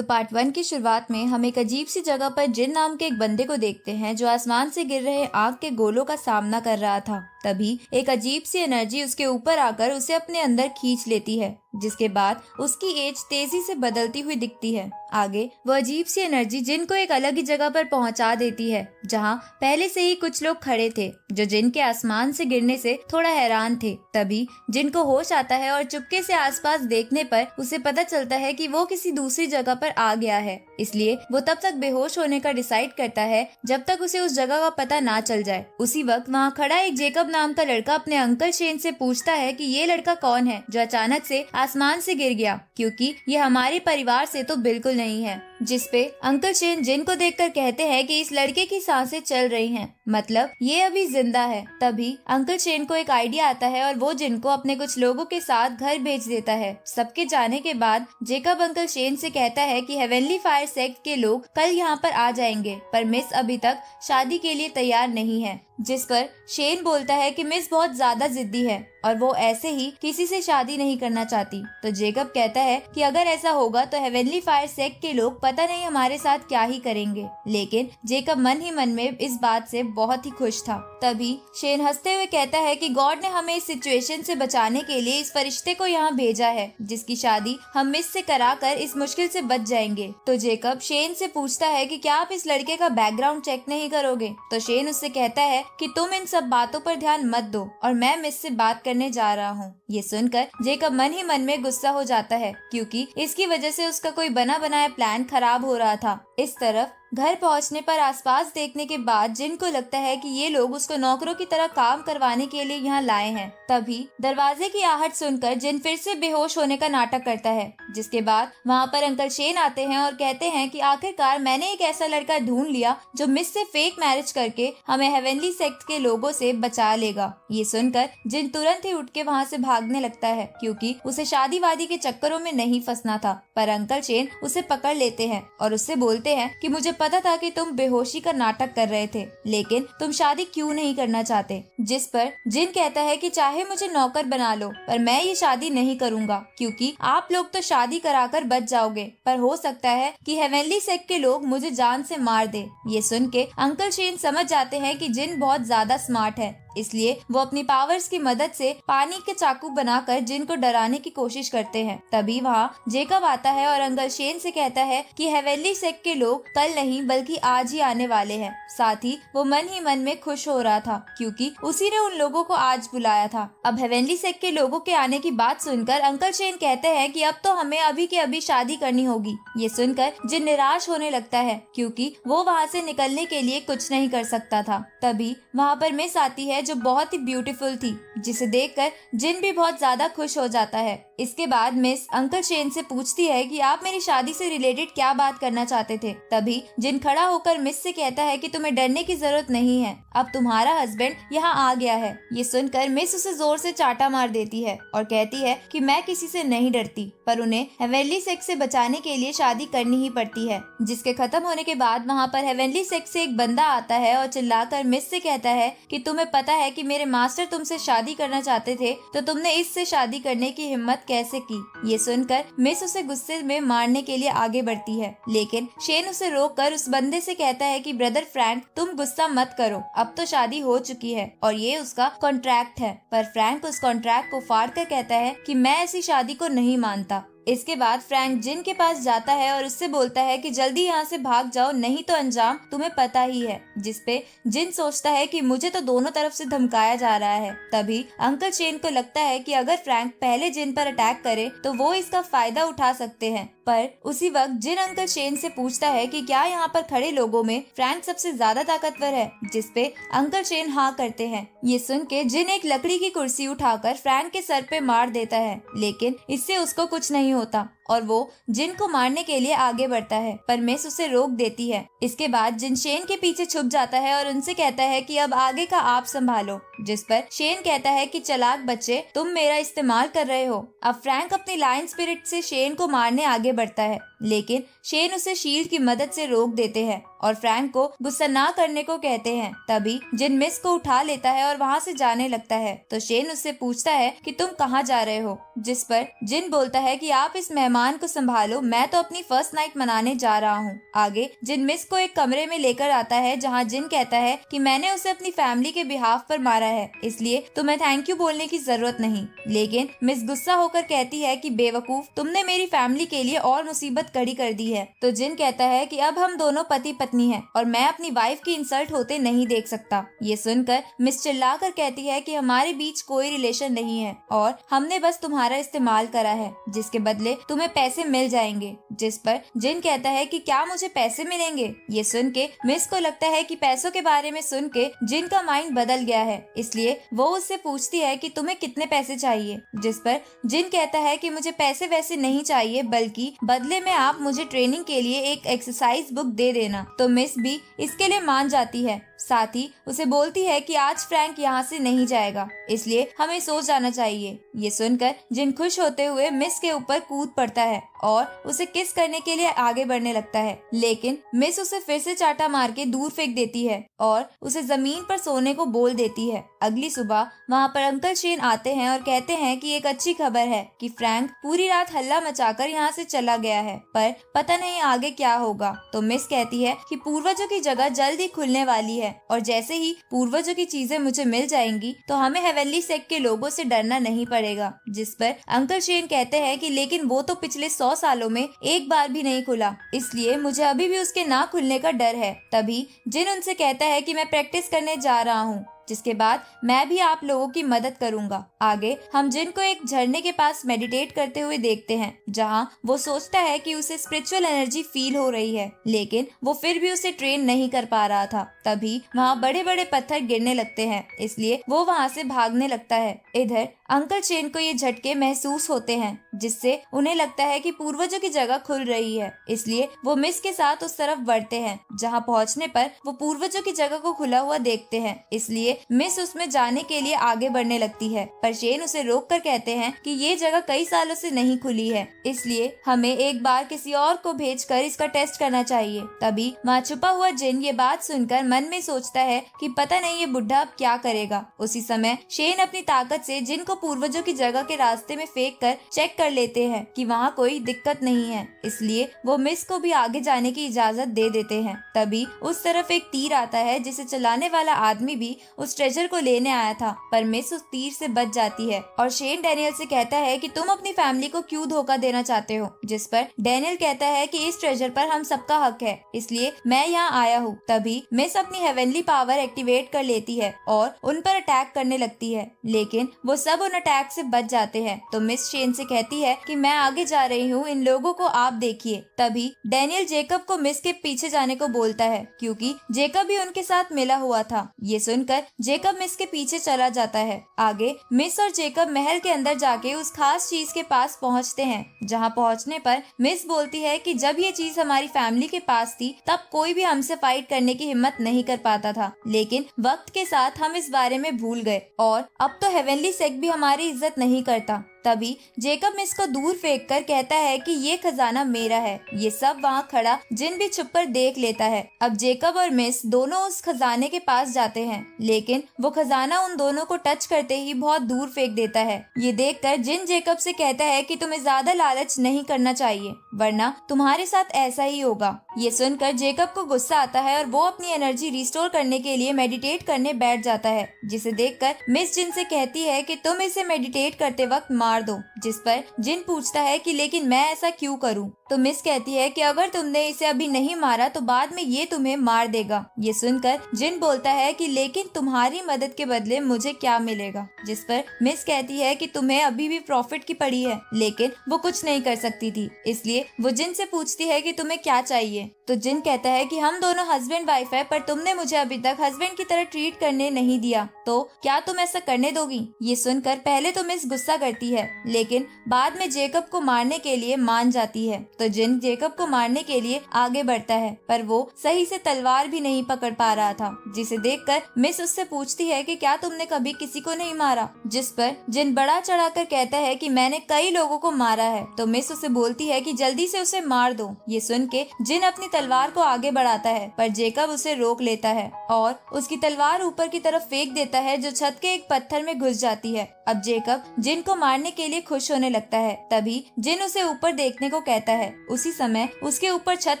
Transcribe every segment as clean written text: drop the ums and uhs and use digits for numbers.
तो पार्ट 1 की शुरुआत में हम एक अजीब सी जगह पर जिन नाम के एक बंदे को देखते हैं जो आसमान से गिर रहे आग के गोलों का सामना कर रहा था। तभी एक अजीब सी एनर्जी उसके ऊपर आकर उसे अपने अंदर खींच लेती है, जिसके बाद उसकी एज तेजी से बदलती हुई दिखती है। आगे वो अजीब सी एनर्जी जिन को एक अलग ही जगह पर पहुंचा देती है, जहां पहले से ही कुछ लोग खड़े थे जो जिन के आसमान से गिरने से थोड़ा हैरान थे। तभी जिन को होश आता है और चुपके से आसपास देखने पर उसे पता चलता है कि वो किसी दूसरी जगह पर आ गया है, इसलिए वो तब तक बेहोश होने का डिसाइड करता है जब तक उसे उस जगह का पता ना चल जाए। उसी वक्त वहाँ खड़ा एक जेकब नाम का लड़का अपने अंकल शेन से पूछता है कि ये लड़का कौन है जो अचानक से आसमान से गिर गया, क्योंकि ये हमारे परिवार से तो बिल्कुल नहीं है। जिसपे अंकल शेन जिन को देखकर कहते हैं कि इस लड़के की सांसें चल रही हैं, मतलब ये अभी जिंदा है। तभी अंकल शेन को एक आइडिया आता है और वो जिन को अपने कुछ लोगों के साथ घर भेज देता है। सबके जाने के बाद जेकब अंकल शेन से कहता है कि हेवनली फायर सेक्ट के लोग कल यहाँ पर आ जाएंगे, पर मिस अभी तक शादी के लिए तैयार नहीं है। जिस पर शेन बोलता है कि मिस बहुत ज्यादा जिद्दी है और वो ऐसे ही किसी से शादी नहीं करना चाहती। तो जेकब कहता है कि अगर ऐसा होगा तो हेवनली फायर सेक्ट के लोग पता नहीं हमारे साथ क्या ही करेंगे। लेकिन जेकब मन ही मन में इस बात से बहुत ही खुश था। तभी शेन हंसते हुए कहता है कि गॉड ने हमें इस सिचुएशन से बचाने के लिए इस फरिश्ते को यहाँ भेजा है, जिसकी शादी हम मिस से कराकर इस मुश्किल से बच जाएंगे। तो जेकब शेन से पूछता है कि क्या आप इस लड़के का बैकग्राउंड चेक नहीं करोगे। तो शेन उससे कहता है कि तुम इन सब बातों पर ध्यान मत दो और मैं मिस से बात करने जा रहा हूँ। ये सुनकर जेकब मन ही मन में गुस्सा हो जाता है, क्योंकि इसकी वजह से उसका कोई बना बनाया प्लान खराब हो रहा था। इस तरफ घर पहुंचने पर आसपास देखने के बाद जिन को लगता है कि ये लोग उसको नौकरों की तरह काम करवाने के लिए यहाँ लाए हैं। तभी दरवाजे की आहट सुनकर जिन फिर से बेहोश होने का नाटक करता है, जिसके बाद वहाँ पर अंकल शेन आते हैं और कहते हैं कि आखिरकार मैंने एक ऐसा लड़का ढूंढ लिया जो मिस से फेक मैरिज करके हमें हेवनली सेक्ट के लोगों से बचा लेगा। ये सुनकर जिन तुरंत ही उठ के वहाँ से भागने लगता है, क्योंकि उसे शादी वादी के चक्करों में नहीं फंसना था। पर अंकल शेन उसे पकड़ लेते हैं और उससे बोलते हैं कि मुझे पता था कि तुम बेहोशी का नाटक कर रहे थे, लेकिन तुम शादी क्यों नहीं करना चाहते। जिस पर जिन कहता है कि चाहे मुझे नौकर बना लो, पर मैं ये शादी नहीं करूंगा, क्योंकि आप लोग तो शादी कराकर बच जाओगे, पर हो सकता है कि हेवनली सेक्ट के लोग मुझे जान से मार दे। ये सुन के अंकल शेन समझ जाते हैं कि जिन बहुत ज्यादा स्मार्ट है, इसलिए वो अपनी पावर्स की मदद से पानी के चाकू बनाकर जिन को डराने की कोशिश करते हैं। तभी वहाँ जेकब आता है और अंकल शेन से कहता है कि हेवनली सेक्ट के लोग कल नहीं बल्कि आज ही आने वाले हैं। साथ ही वो मन ही मन में खुश हो रहा था, क्योंकि उसी ने उन लोगों को आज बुलाया था। अब हेवनली सेक्ट के लोगों के आने की बात सुनकर अंकल शेन कहते हैं कि अब तो हमें अभी के अभी शादी करनी होगी। ये सुनकर जिन निराश होने लगता है, क्योंकि वो वहाँ से निकलने के लिए कुछ नहीं कर सकता था। तभी वहाँ पर मिस आती है जो बहुत ही ब्यूटीफुल थी, जिसे देखकर जिन भी बहुत ज्यादा खुश हो जाता है। इसके बाद मिस अंकल शेन से पूछती है कि आप मेरी शादी से रिलेटेड क्या बात करना चाहते थे। तभी जिन खड़ा होकर मिस से कहता है कि तुम्हें डरने की जरूरत नहीं है, अब तुम्हारा हस्बैंड यहाँ आ गया है। ये सुनकर मिस उसे जोर से चाटा मार देती है और कहती है कि मैं किसी से नहीं डरती, पर उन्हें हेवनली सेक्ट से बचाने के लिए शादी करनी ही पड़ती है। जिसके खत्म होने के बाद वहाँ पर हेवनली सेक्ट से एक बंदा आता है और चिल्लाकर मिस से कहता है कि तुम्हें पता है कि मेरे मास्टर तुमसे शादी करना चाहते थे, तो तुमने इससे शादी करने की हिम्मत कैसे की। ये सुनकर मिस उसे गुस्से में मारने के लिए आगे बढ़ती है, लेकिन शेन उसे रोककर उस बंदे से कहता है कि ब्रदर फ्रैंक तुम गुस्सा मत करो, अब तो शादी हो चुकी है और ये उसका कॉन्ट्रैक्ट है। पर फ्रैंक उस कॉन्ट्रैक्ट को फाड़ कर कहता है कि मैं ऐसी शादी को नहीं मानता। इसके बाद फ्रैंक जिन के पास जाता है और उससे बोलता है कि जल्दी यहाँ से भाग जाओ, नहीं तो अंजाम तुम्हें पता ही है। जिसपे जिन सोचता है कि मुझे तो दोनों तरफ से धमकाया जा रहा है। तभी अंकल शेन को लगता है कि अगर फ्रैंक पहले जिन पर अटैक करे तो वो इसका फायदा उठा सकते हैं। पर उसी वक्त जिन अंकल शेन से पूछता है कि क्या यहाँ पर खड़े लोगों में फ्रैंक सबसे ज्यादा ताकतवर है, जिसपे अंकल शेन हाँ करते हैं। ये सुन के जिन एक लकड़ी की कुर्सी उठाकर फ्रैंक के सर पे मार देता है, लेकिन इससे उसको कुछ नहीं होता और वो जिन को मारने के लिए आगे बढ़ता है, पर मिस उसे रोक देती है। इसके बाद जिन शेन के पीछे छुप जाता है और उनसे कहता है कि अब आगे का आप संभालो। जिस पर शेन कहता है कि चालाक बच्चे तुम मेरा इस्तेमाल कर रहे हो। अब फ्रैंक अपनी लायन स्पिरिट से शेन को मारने आगे बढ़ता है, लेकिन शेन उसे शील्ड की मदद से रोक देते हैं और फ्रैंक को गुस्सा ना करने को कहते हैं। तभी जिन मिस को उठा लेता है और वहाँ से जाने लगता है। तो शेन उससे पूछता है कि तुम कहाँ जा रहे हो, जिस पर जिन बोलता है कि आप इस मेहमान सामान को संभालो, मैं तो अपनी फर्स्ट नाइट मनाने जा रहा हूँ। आगे जिन मिस को एक कमरे में लेकर आता है जहाँ जिन कहता है कि मैंने उसे अपनी फैमिली के बिहाफ पर मारा है, इसलिए तुम्हें थैंक यू बोलने की जरूरत नहीं। लेकिन मिस गुस्सा होकर कहती है कि बेवकूफ, तुमने मेरी फैमिली के लिए और मुसीबत खड़ी कर दी है। तो जिन कहता है कि अब हम दोनों पति पत्नी हैं और मैं अपनी वाइफ की इंसल्ट होते नहीं देख सकता। ये सुनकर मिस चिल्लाकर कहती है कि हमारे बीच कोई रिलेशन नहीं है और हमने बस तुम्हारा इस्तेमाल करा है, जिसके बदले तुम्हें पैसे मिल जाएंगे। जिस पर जिन कहता है कि क्या मुझे पैसे मिलेंगे? ये सुन के मिस को लगता है कि पैसों के बारे में सुन के जिन का माइंड बदल गया है, इसलिए वो उससे पूछती है कि तुम्हें कितने पैसे चाहिए। जिस पर जिन कहता है कि मुझे पैसे वैसे नहीं चाहिए, बल्कि बदले में आप मुझे ट्रेनिंग के लिए एक एक्सरसाइज बुक दे देना। तो मिस भी इसके लिए मान जाती है। साथ ही उसे बोलती है कि आज फ्रैंक यहाँ से नहीं जाएगा, इसलिए हमें सो जाना चाहिए। ये सुनकर जिन खुश होते हुए मिस के ऊपर कूद पड़ता है और उसे किस करने के लिए आगे बढ़ने लगता है, लेकिन मिस उसे फिर से चाटा मार के दूर फेंक देती है और उसे जमीन पर सोने को बोल देती है। अगली सुबह वहाँ पर अंकल शेन आते हैं और कहते हैं कि एक अच्छी खबर है कि फ्रैंक पूरी रात हल्ला मचाकर यहाँ से चला गया है, पर पता नहीं आगे क्या होगा। तो मिस कहती है कि पूर्वजों की जगह जल्द ही खुलने वाली है और जैसे ही पूर्वजों की चीजें मुझे मिल जाएंगी तो हमें हेवनली सेक्ट के लोगों से डरना नहीं पड़ेगा। जिस पर अंकल शेन कहते हैं कि लेकिन वो तो पिछले 100 सालों में एक बार भी नहीं खुला, इसलिए मुझे अभी भी उसके ना खुलने का डर है। तभी जिन उनसे कहता है कि मैं प्रैक्टिस करने जा रहा हूँ, जिसके बाद मैं भी आप लोगों की मदद करूंगा। आगे हम जिन को एक झरने के पास मेडिटेट करते हुए देखते हैं, जहां वो सोचता है कि उसे स्पिरिचुअल एनर्जी फील हो रही है, लेकिन वो फिर भी उसे ट्रेन नहीं कर पा रहा था। तभी वहां बड़े बड़े पत्थर गिरने लगते हैं, इसलिए वो वहां से भागने लगता है। इधर अंकल शेन को ये झटके महसूस होते हैं, जिससे उन्हें लगता है कि पूर्वजों की जगह खुल रही है, इसलिए वो मिस के साथ उस तरफ बढ़ते हैं। जहाँ पहुँचने पर वो पूर्वजों की जगह को खुला हुआ देखते हैं, इसलिए मिस उसमें जाने के लिए आगे बढ़ने लगती है, पर शेन उसे रोककर कहते हैं कि ये जगह कई सालों से नहीं खुली है, इसलिए हमें एक बार किसी और को भेजकर इसका टेस्ट करना चाहिए। तभी वहाँ छुपा हुआ जिन ये बात सुनकर मन में सोचता है कि पता नहीं ये बुढ़ा अब क्या करेगा। उसी समय शेन अपनी ताकत से जिन को पूर्वजों की जगह के रास्ते में फेंक कर चेक कर लेते हैं कि वहाँ कोई दिक्कत नहीं है, इसलिए वो मिस को भी आगे जाने की इजाजत दे देते हैं। तभी उस तरफ एक तीर आता है, जिसे चलाने वाला आदमी भी उस ट्रेजर को लेने आया था, पर मिस उस तीर से बच जाती है और शेन डैनियल से कहता है कि तुम अपनी फैमिली को क्यों धोखा देना चाहते हो। जिस पर डैनियल कहता है कि इस ट्रेजर पर हम सबका हक है, इसलिए मैं यहाँ आया हूँ। तभी मिस अपनी हेवनली पावर एक्टिवेट कर लेती है और उन पर अटैक करने लगती है, लेकिन वो सब उन अटैक से बच जाते हैं। तो मिस शेन से कहती है कि मैं आगे जा रही हूँ, इन लोगों को आप देखिए। तभी डैनियल जेकब को मिस के पीछे जाने को बोलता है, क्योंकि जेकब भी उनके साथ मिला हुआ था। ये सुनकर जेकब मिस के पीछे चला जाता है। आगे मिस और जेकब महल के अंदर जाके उस खास चीज के पास पहुंचते हैं। जहां पहुंचने पर मिस बोलती है कि जब ये चीज हमारी फैमिली के पास थी तब कोई भी हमसे फाइट करने की हिम्मत नहीं कर पाता था, लेकिन वक्त के साथ हम इस बारे में भूल गए और अब तो हेवनली सेक्ट भी हमारी इज्जत नहीं करता। तभी जेकब मिस को दूर फेंक कर कहता है कि ये खजाना मेरा है। ये सब वहाँ खड़ा जिन भी छुपकर देख लेता है। अब जेकब और मिस दोनों उस खजाने के पास जाते हैं, लेकिन वो खजाना उन दोनों को टच करते ही बहुत दूर फेंक देता है। ये देखकर जिन जेकब से कहता है कि तुम्हें ज्यादा लालच नहीं करना चाहिए, वरना तुम्हारे साथ ऐसा ही होगा। ये सुनकर जेकब को गुस्सा आता है और वो अपनी एनर्जी रिस्टोर करने के लिए मेडिटेट करने बैठ जाता है, जिसे देखकर मिस जिन से कहती है कि तुम इसे मेडिटेट करते वक्त मार दो। जिस पर जिन पूछता है कि लेकिन मैं ऐसा क्यों करूं? तो मिस कहती है कि अगर तुमने इसे अभी नहीं मारा तो बाद में ये तुम्हें मार देगा। ये सुनकर जिन बोलता है कि लेकिन तुम्हारी मदद के बदले मुझे क्या मिलेगा? जिस पर मिस कहती है कि तुम्हें अभी भी प्रॉफिट की पड़ी है, लेकिन वो कुछ नहीं कर सकती थी, इसलिए वो जिन से पूछती है कि तुम्हें क्या चाहिए। तो जिन कहता है कि हम दोनों हस्बैंड वाइफ है, पर तुमने मुझे अभी तक हस्बैंड की तरह ट्रीट करने नहीं दिया, तो क्या तुम ऐसा करने दोगी? ये सुनकर पहले तो मिस गुस्सा करती है, लेकिन बाद में जेकब को मारने के लिए मान जाती है। तो जिन जेकब को मारने के लिए आगे बढ़ता है, पर वो सही से तलवार भी नहीं पकड़ पा रहा था, जिसे देखकर मिस उससे पूछती है कि क्या तुमने कभी किसी को नहीं मारा, जिस पर जिन बड़ा चढ़ाकर कहता है कि मैंने कई लोगों को मारा है। तो मिस उसे बोलती है कि जल्दी से उसे मार दो। ये सुन के जिन अपनी तलवार को आगे बढ़ाता है, पर जेकब उसे रोक लेता है और उसकी तलवार ऊपर की तरफ फेंक देता है, जो छत के एक पत्थर में घुस जाती है। अब जेकब जिन को मारने के लिए खुश होने लगता है, तभी जिन उसे ऊपर देखने को कहता है। उसी समय उसके ऊपर छत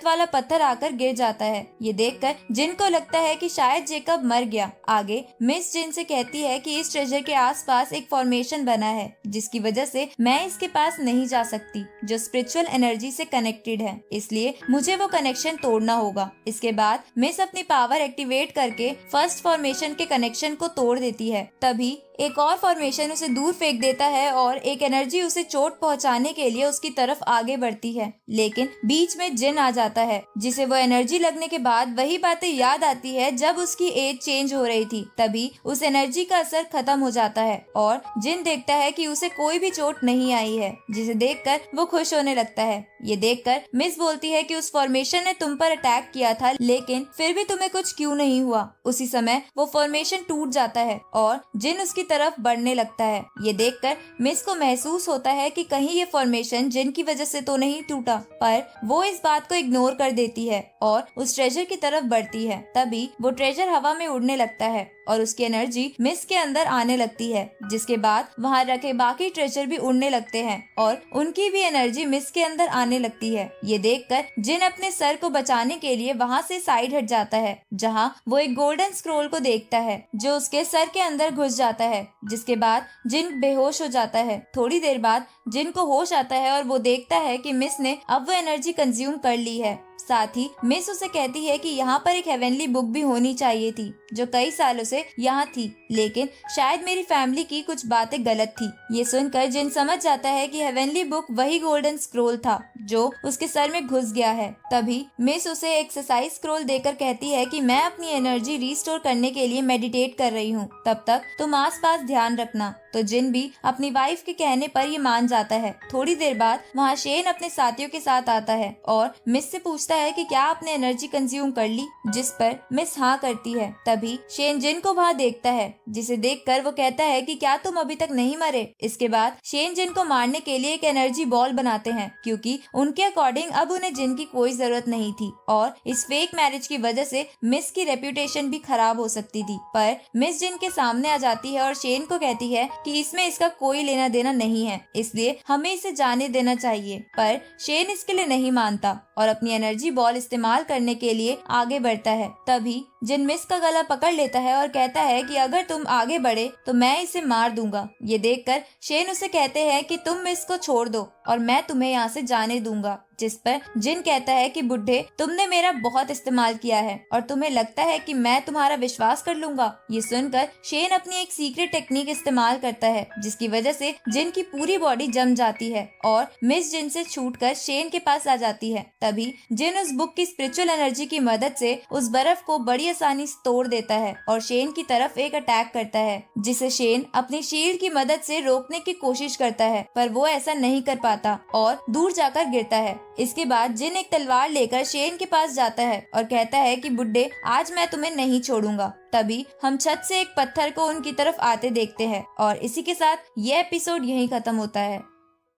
वाला पत्थर आकर गिर जाता है। ये देखकर जिन को लगता है कि शायद जेकब मर गया। आगे मिस जिन से कहती है कि इस ट्रेजर के आसपास एक फॉर्मेशन बना है, जिसकी वजह से मैं इसके पास नहीं जा सकती, जो स्पिरिचुअल एनर्जी से कनेक्टेड है, इसलिए मुझे वो कनेक्शन तोड़ना होगा। इसके बाद मिस अपनी पावर एक्टिवेट करके फर्स्ट फॉर्मेशन के कनेक्शन को तोड़ देती है। तभी एक और फॉर्मेशन उसे दूर फेंक देता है और एक एनर्जी उसे चोट पहुंचाने के लिए उसकी तरफ आगे बढ़ती है, लेकिन बीच में जिन आ जाता है, जिसे वो एनर्जी लगने के बाद वही बातें याद आती है जब उसकी एज चेंज हो रही थी। तभी उस एनर्जी का असर खत्म हो जाता है और जिन देखता है कि उसे कोई भी चोट नहीं आई है, जिसे देखकर वो खुश होने लगता है। ये देखकर मिस बोलती है कि उस फॉर्मेशन ने तुम पर अटैक किया था, लेकिन फिर भी तुम्हें कुछ क्यों नहीं हुआ। उसी समय वो फॉर्मेशन टूट जाता है और जिन उसकी तरफ बढ़ने लगता है। ये देखकर मिस को महसूस होता है कि कहीं ये फॉर्मेशन जिन की वजह से तो नहीं टूटा, पर वो इस बात को इग्नोर कर देती है और उस ट्रेजर की तरफ बढ़ती है। तभी वो ट्रेजर हवा में उड़ने लगता है और उसकी एनर्जी मिस के अंदर आने लगती है, जिसके बाद वहाँ रखे बाकी ट्रेजर भी उड़ने लगते हैं और उनकी भी एनर्जी मिस के अंदर आने लगती है। ये देखकर जिन अपने सर को बचाने के लिए वहाँ से साइड हट जाता है, जहाँ वो एक गोल्डन स्क्रोल को देखता है, जो उसके सर के अंदर घुस जाता है, जिसके बाद जिन बेहोश हो जाता है। थोड़ी देर बाद जिन को होश आता है और वो देखता है कि मिस ने अब वो एनर्जी कंज्यूम कर ली है। साथ ही मिस उसे कहती है कि यहाँ पर एक हेवनली बुक भी होनी चाहिए थी, जो कई सालों से यहाँ थी, लेकिन शायद मेरी फैमिली की कुछ बातें गलत थी। ये सुनकर जिन समझ जाता है कि हेवनली बुक वही गोल्डन स्क्रोल था जो उसके सर में घुस गया है। तभी मिस उसे एक्सरसाइज स्क्रोल देकर कहती है कि मैं अपनी एनर्जी रिस्टोर करने के लिए मेडिटेट कर रही हूँ, तब तक तुम आसपास ध्यान रखना। तो जिन भी अपनी वाइफ के कहने पर ये मान जाता है। थोड़ी देर बाद वहाँ शेन अपने साथियों के साथ आता है और मिस से पूछता है कि क्या आपने एनर्जी कंज्यूम कर ली, जिस पर मिस हाँ करती है। तभी शेन जिन को वहाँ देखता है, जिसे देखकर वो कहता है कि क्या तुम अभी तक नहीं मरे। इसके बाद शेन जिन को मारने के लिए एक एनर्जी बॉल बनाते हैं, क्योंकि उनके अकॉर्डिंग अब उन्हें जिन की कोई जरूरत नहीं थी और इस फेक मैरिज की वजह से मिस की रेप्यूटेशन भी खराब हो सकती थी। पर मिस जिन के सामने आ जाती है और शेन को कहती है कि इसमें इसका कोई लेना देना नहीं है, इसलिए हमें इसे जाने देना चाहिए। पर शेन इसके लिए नहीं मानता और अपनी एनर्जी बॉल इस्तेमाल करने के लिए आगे बढ़ता है। तभी जिन मिस का गला पकड़ लेता है और कहता है कि अगर तुम आगे बढ़े तो मैं इसे मार दूंगा। ये देखकर शेन उसे कहते हैं कि तुम मिस को छोड़ दो और मैं तुम्हें यहाँ से जाने दूंगा, जिस पर जिन कहता है कि बुड्ढे, तुमने मेरा बहुत इस्तेमाल किया है और तुम्हें लगता है कि मैं तुम्हारा विश्वास कर लूंगा। ये सुनकर शेन अपनी एक सीक्रेट टेक्निक इस्तेमाल करता है, जिसकी वजह से जिन की पूरी बॉडी जम जाती है और मिस जिन से छूटकर शेन के पास आ जाती है। तभी जिन उस बुक की स्पिरिचुअल एनर्जी की मदद से उस बर्फ को बड़ी आसानी से तोड़ देता है और शेन की तरफ एक अटैक करता है, जिसे शेन अपनी शील्ड की मदद से रोकने की कोशिश करता है, पर वो ऐसा नहीं कर पाता और दूर जाकर गिरता है। इसके बाद जिन एक तलवार लेकर शेन के पास जाता है और कहता है कि बुड्ढे, आज मैं तुम्हें नहीं छोड़ूंगा। तभी हम छत से एक पत्थर को उनकी तरफ आते देखते हैं और इसी के साथ ये एपिसोड यहीं खत्म होता है।